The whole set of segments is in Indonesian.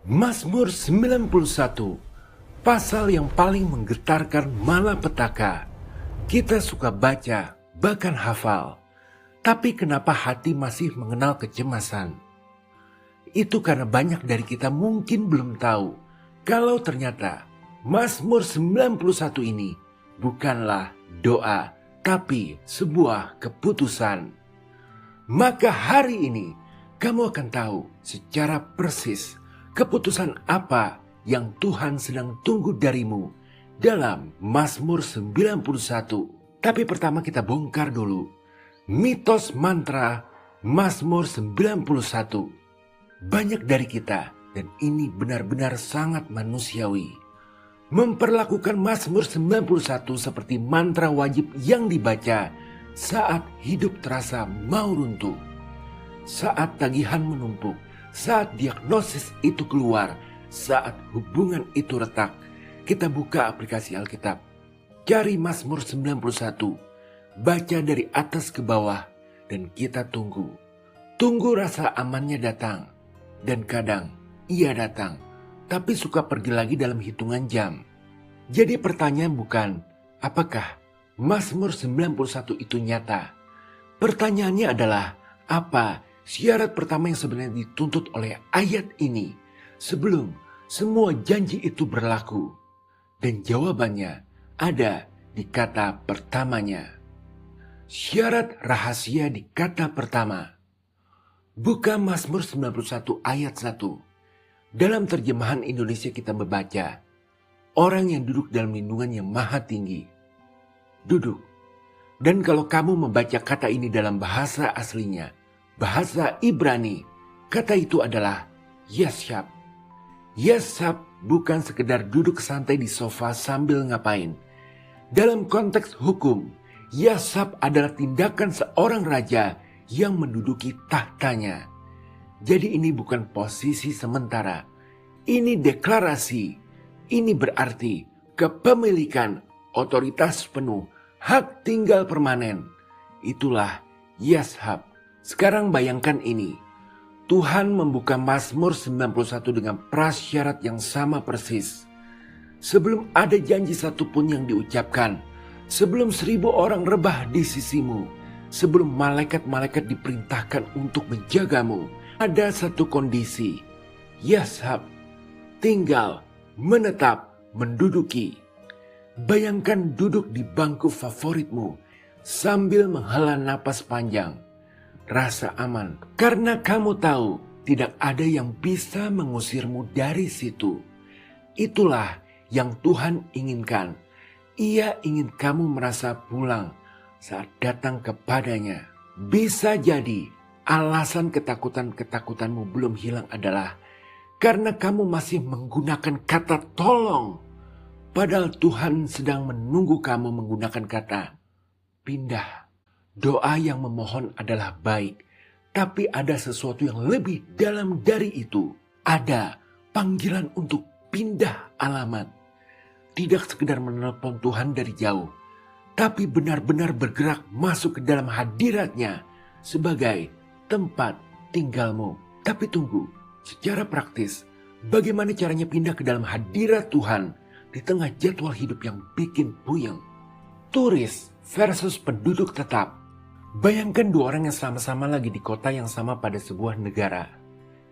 Mazmur 91, pasal yang paling menggetarkan malapetaka. Kita suka baca, bahkan hafal. Tapi kenapa hati masih mengenal kecemasan? Itu karena banyak dari kita mungkin belum tahu kalau ternyata Mazmur 91 ini bukanlah doa, tapi sebuah keputusan. Maka hari ini kamu akan tahu secara persis keputusan apa yang Tuhan sedang tunggu darimu dalam Mazmur 91. Tapi pertama kita bongkar dulu mitos mantra Mazmur 91. Banyak dari kita, dan ini benar-benar sangat manusiawi, memperlakukan Mazmur 91 seperti mantra wajib yang dibaca saat hidup terasa mau runtuh, saat tagihan menumpuk, saat diagnosis itu keluar, saat hubungan itu retak. Kita buka aplikasi Alkitab, cari Mazmur 91, baca dari atas ke bawah, dan kita tunggu. Tunggu rasa amannya datang. Dan kadang ia datang, tapi suka pergi lagi dalam hitungan jam. Jadi pertanyaan bukan apakah Mazmur 91 itu nyata. Pertanyaannya adalah apa syarat pertama yang sebenarnya dituntut oleh ayat ini sebelum semua janji itu berlaku. Dan jawabannya ada di kata pertamanya. Syarat rahasia di kata pertama. Buka Mazmur 91 ayat 1. Dalam terjemahan Indonesia kita membaca, orang yang duduk dalam lindungan yang maha tinggi. Duduk. Dan kalau kamu membaca kata ini dalam bahasa aslinya, bahasa Ibrani, kata itu adalah yashab. Yashab bukan sekedar duduk santai di sofa sambil ngapain. Dalam konteks hukum, yashab adalah tindakan seorang raja yang menduduki tahtanya. Jadi ini bukan posisi sementara. Ini deklarasi. Ini berarti kepemilikan, otoritas penuh, hak tinggal permanen. Itulah yashab. Sekarang bayangkan ini. Tuhan membuka Mazmur 91 dengan prasyarat yang sama persis. Sebelum ada janji satupun yang diucapkan, sebelum 1000 orang rebah di sisimu, sebelum malaikat-malaikat diperintahkan untuk menjagamu, ada satu kondisi. Yashab, tinggal, menetap, menduduki. Bayangkan duduk di bangku favoritmu sambil menghela napas panjang. Rasa aman, karena kamu tahu tidak ada yang bisa mengusirmu dari situ. Itulah yang Tuhan inginkan. Ia ingin kamu merasa pulang saat datang kepadanya. Bisa jadi alasan ketakutan-ketakutanmu belum hilang adalah karena kamu masih menggunakan kata tolong. Padahal Tuhan sedang menunggu kamu menggunakan kata pindah. Doa yang memohon adalah baik, tapi ada sesuatu yang lebih dalam dari itu. Ada panggilan untuk pindah alamat. Tidak sekedar menelpon Tuhan dari jauh, tapi benar-benar bergerak masuk ke dalam hadiratnya sebagai tempat tinggalmu. Tapi tunggu, secara praktis, bagaimana caranya pindah ke dalam hadirat Tuhan di tengah jadwal hidup yang bikin puyeng? Turis versus penduduk tetap. Bayangkan dua orang yang sama-sama lagi di kota yang sama pada sebuah negara.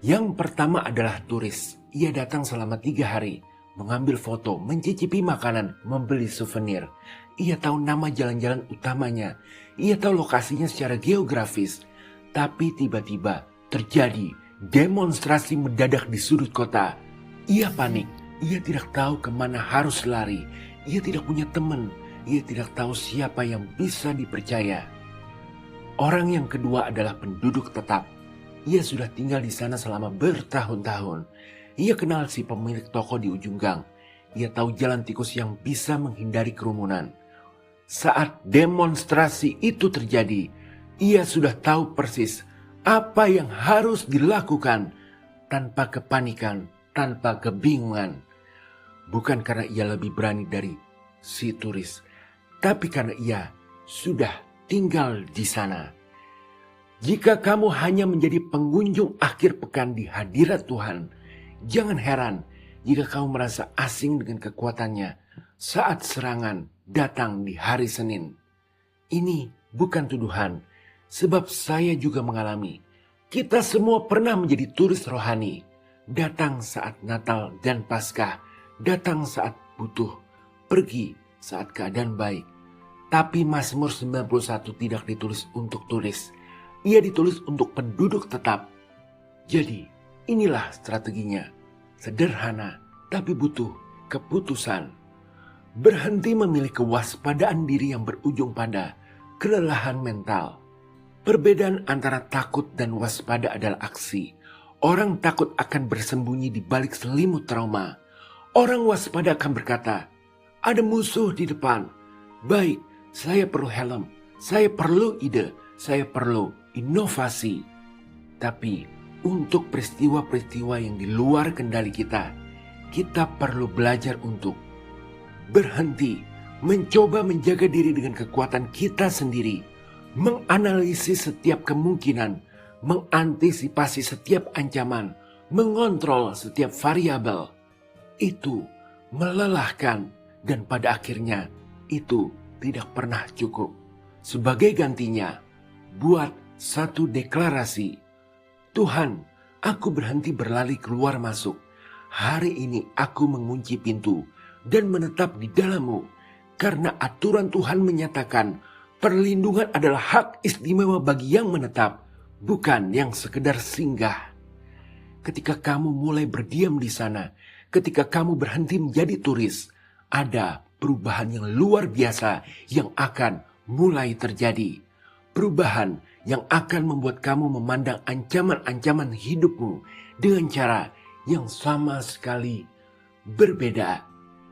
Yang pertama adalah turis. Ia datang selama 3 hari, mengambil foto, mencicipi makanan, membeli souvenir. Ia tahu nama jalan-jalan utamanya. Ia tahu lokasinya secara geografis. Tapi tiba-tiba terjadi demonstrasi mendadak di sudut kota. Ia panik. Ia tidak tahu kemana harus lari. Ia tidak punya teman. Ia tidak tahu siapa yang bisa dipercaya. Orang yang kedua adalah penduduk tetap. Ia sudah tinggal di sana selama bertahun-tahun. Ia kenal si pemilik toko di ujung gang. Ia tahu jalan tikus yang bisa menghindari kerumunan. Saat demonstrasi itu terjadi, ia sudah tahu persis apa yang harus dilakukan tanpa kepanikan, tanpa kebingungan. Bukan karena ia lebih berani dari si turis, tapi karena ia sudah tinggal di sana. Jika kamu hanya menjadi pengunjung akhir pekan di hadirat Tuhan, Jangan heran jika kamu merasa asing dengan kekuatannya saat serangan datang di hari Senin. Ini bukan tuduhan, sebab saya juga mengalami. Kita semua pernah menjadi turis rohani. Datang saat Natal dan Paskah, datang saat butuh, pergi saat keadaan baik. Tapi Mazmur 91 tidak ditulis untuk turis. Ia ditulis untuk penduduk tetap. Jadi, inilah strateginya. Sederhana, tapi butuh keputusan. Berhenti memilih kewaspadaan diri yang berujung pada kelelahan mental. Perbedaan antara takut dan waspada adalah aksi. Orang takut akan bersembunyi di balik selimut trauma. Orang waspada akan berkata, ada musuh di depan. Baik, saya perlu helm, saya perlu ide, saya perlu inovasi. Tapi untuk peristiwa-peristiwa yang di luar kendali kita perlu belajar untuk berhenti, mencoba menjaga diri dengan kekuatan kita sendiri, menganalisis setiap kemungkinan, mengantisipasi setiap ancaman, mengontrol setiap variabel. Itu melelahkan dan pada akhirnya itu tidak pernah cukup. Sebagai gantinya, buat satu deklarasi. Tuhan, aku berhenti berlari keluar masuk. Hari ini aku mengunci pintu dan menetap di dalam-Mu. Karena aturan Tuhan menyatakan perlindungan adalah hak istimewa bagi yang menetap, bukan yang sekedar singgah. Ketika kamu mulai berdiam di sana, ketika kamu berhenti menjadi turis, ada perubahan yang luar biasa yang akan mulai terjadi. Perubahan yang akan membuat kamu memandang ancaman-ancaman hidupmu dengan cara yang sama sekali berbeda.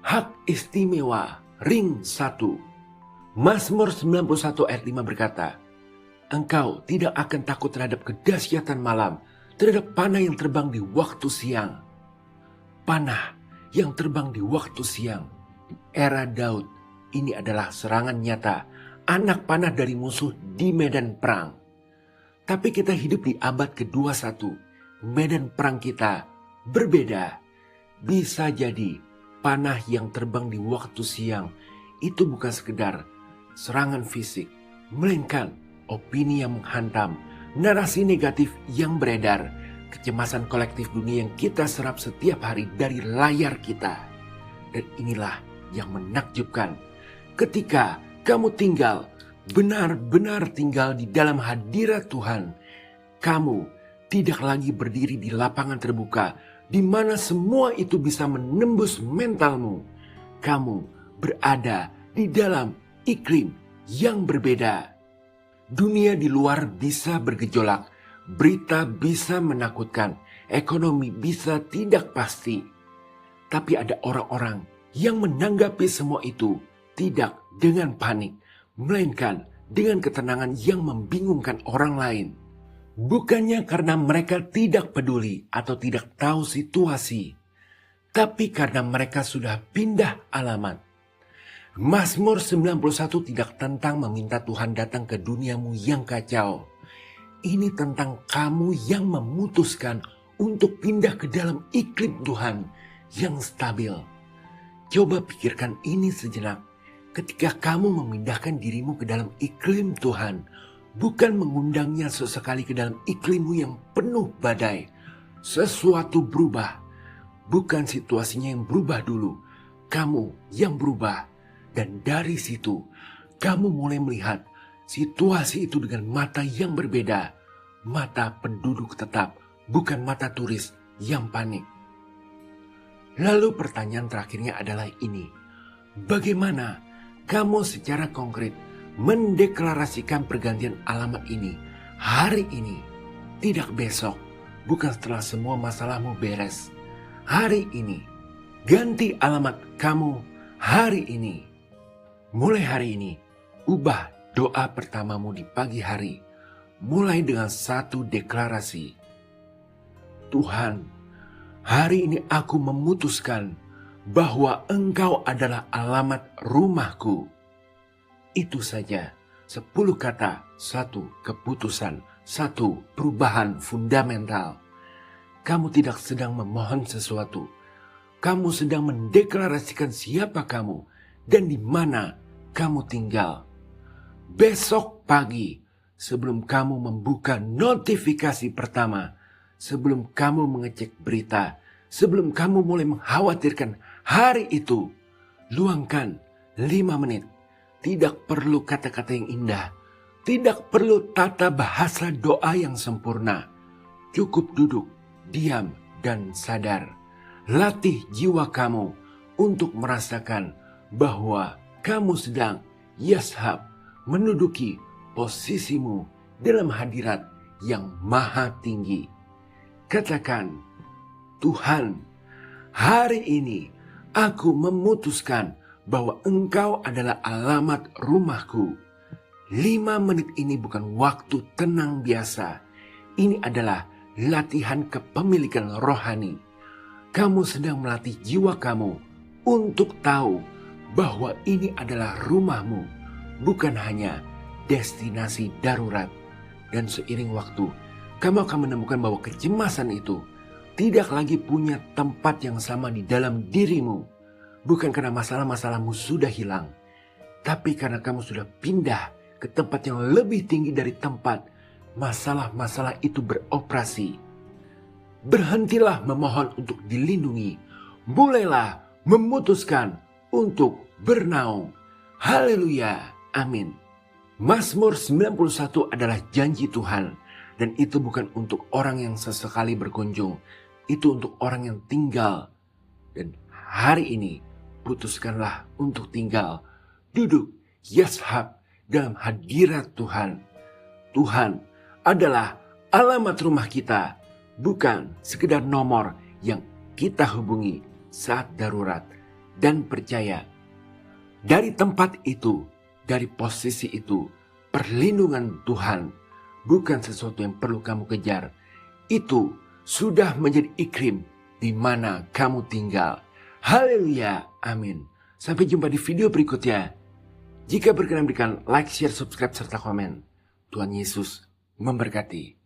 Hak istimewa ring 1. Mazmur 91 ayat 5 berkata, engkau tidak akan takut terhadap kedahsyatan malam, terhadap panah yang terbang di waktu siang. Panah yang terbang di waktu siang. Di era Daud, ini adalah serangan nyata, anak panah dari musuh di medan perang. Tapi kita hidup di abad ke-21. Medan perang kita berbeda. Bisa jadi panah yang terbang di waktu siang itu bukan sekedar serangan fisik, melainkan opini yang menghantam, narasi negatif yang beredar, kecemasan kolektif dunia yang kita serap setiap hari dari layar kita. Dan inilah yang menakjubkan. Ketika kamu tinggal, benar-benar tinggal di dalam hadirat Tuhan, kamu tidak lagi berdiri di lapangan terbuka di mana semua itu bisa menembus mentalmu. Kamu berada di dalam iklim yang berbeda. Dunia di luar bisa bergejolak, berita bisa menakutkan, ekonomi bisa tidak pasti. Tapi ada orang-orang yang menanggapi semua itu tidak dengan panik, melainkan dengan ketenangan yang membingungkan orang lain. Bukannya karena mereka tidak peduli atau tidak tahu situasi, tapi karena mereka sudah pindah alamat. Mazmur 91 tidak tentang meminta Tuhan datang ke duniamu yang kacau. Ini tentang kamu yang memutuskan untuk pindah ke dalam iklim Tuhan yang stabil. Coba pikirkan ini sejenak. Ketika kamu memindahkan dirimu ke dalam iklim Tuhan, bukan mengundangnya sesekali ke dalam iklimmu yang penuh badai. Sesuatu berubah. Bukan situasinya yang berubah dulu. Kamu yang berubah. Dan dari situ, kamu mulai melihat situasi itu dengan mata yang berbeda. Mata penduduk tetap, bukan mata turis yang panik. Lalu pertanyaan terakhirnya adalah ini. Bagaimana kamu secara konkret mendeklarasikan pergantian alamat ini hari ini, tidak besok, bukan setelah semua masalahmu beres. Hari ini, ganti alamat kamu hari ini. Mulai hari ini, ubah doa pertamamu di pagi hari. Mulai dengan satu deklarasi. Tuhan, hari ini aku memutuskan bahwa Engkau adalah alamat rumahku. Itu saja, 10 kata, 1 keputusan, 1 perubahan fundamental. kamu tidak sedang memohon sesuatu. Kamu sedang mendeklarasikan siapa kamu dan di mana kamu tinggal. Besok pagi, sebelum kamu membuka notifikasi pertama, sebelum kamu mengecek berita, sebelum kamu mulai mengkhawatirkan hari itu, luangkan 5 menit. Tidak perlu kata-kata yang indah, tidak perlu tata bahasa doa yang sempurna. Cukup duduk, diam, dan sadar. Latih jiwa kamu untuk merasakan bahwa kamu sedang yashab menduduki posisimu dalam hadirat yang maha tinggi. Katakan, Tuhan, hari ini aku memutuskan bahwa Engkau adalah alamat rumahku. 5 menit ini bukan waktu tenang biasa. Ini adalah latihan kepemilikan rohani. Kamu sedang melatih jiwa kamu untuk tahu bahwa ini adalah rumahmu, bukan hanya destinasi darurat. Dan seiring waktu, kamu akan menemukan bahwa kecemasan itu tidak lagi punya tempat yang sama di dalam dirimu. Bukan karena masalah-masalahmu sudah hilang, tapi karena kamu sudah pindah ke tempat yang lebih tinggi dari tempat masalah-masalah itu beroperasi. Berhentilah memohon untuk dilindungi. Mulailah memutuskan untuk bernaung. Haleluya. Amin. Mazmur 91 adalah janji Tuhan. Dan itu bukan untuk orang yang sesekali berkunjung. Itu untuk orang yang tinggal. Dan hari ini putuskanlah untuk tinggal. Duduk yashab dalam hadirat Tuhan. Tuhan adalah alamat rumah kita. Bukan sekedar nomor yang kita hubungi saat darurat. Dan percaya, dari tempat itu, dari posisi itu, perlindungan Tuhan bukan sesuatu yang perlu kamu kejar. Itu sudah menjadi iklim di mana kamu tinggal. Haleluya, amin. Sampai jumpa di video berikutnya. Jika berkenan berikan like, share, subscribe, serta komen. Tuhan Yesus memberkati.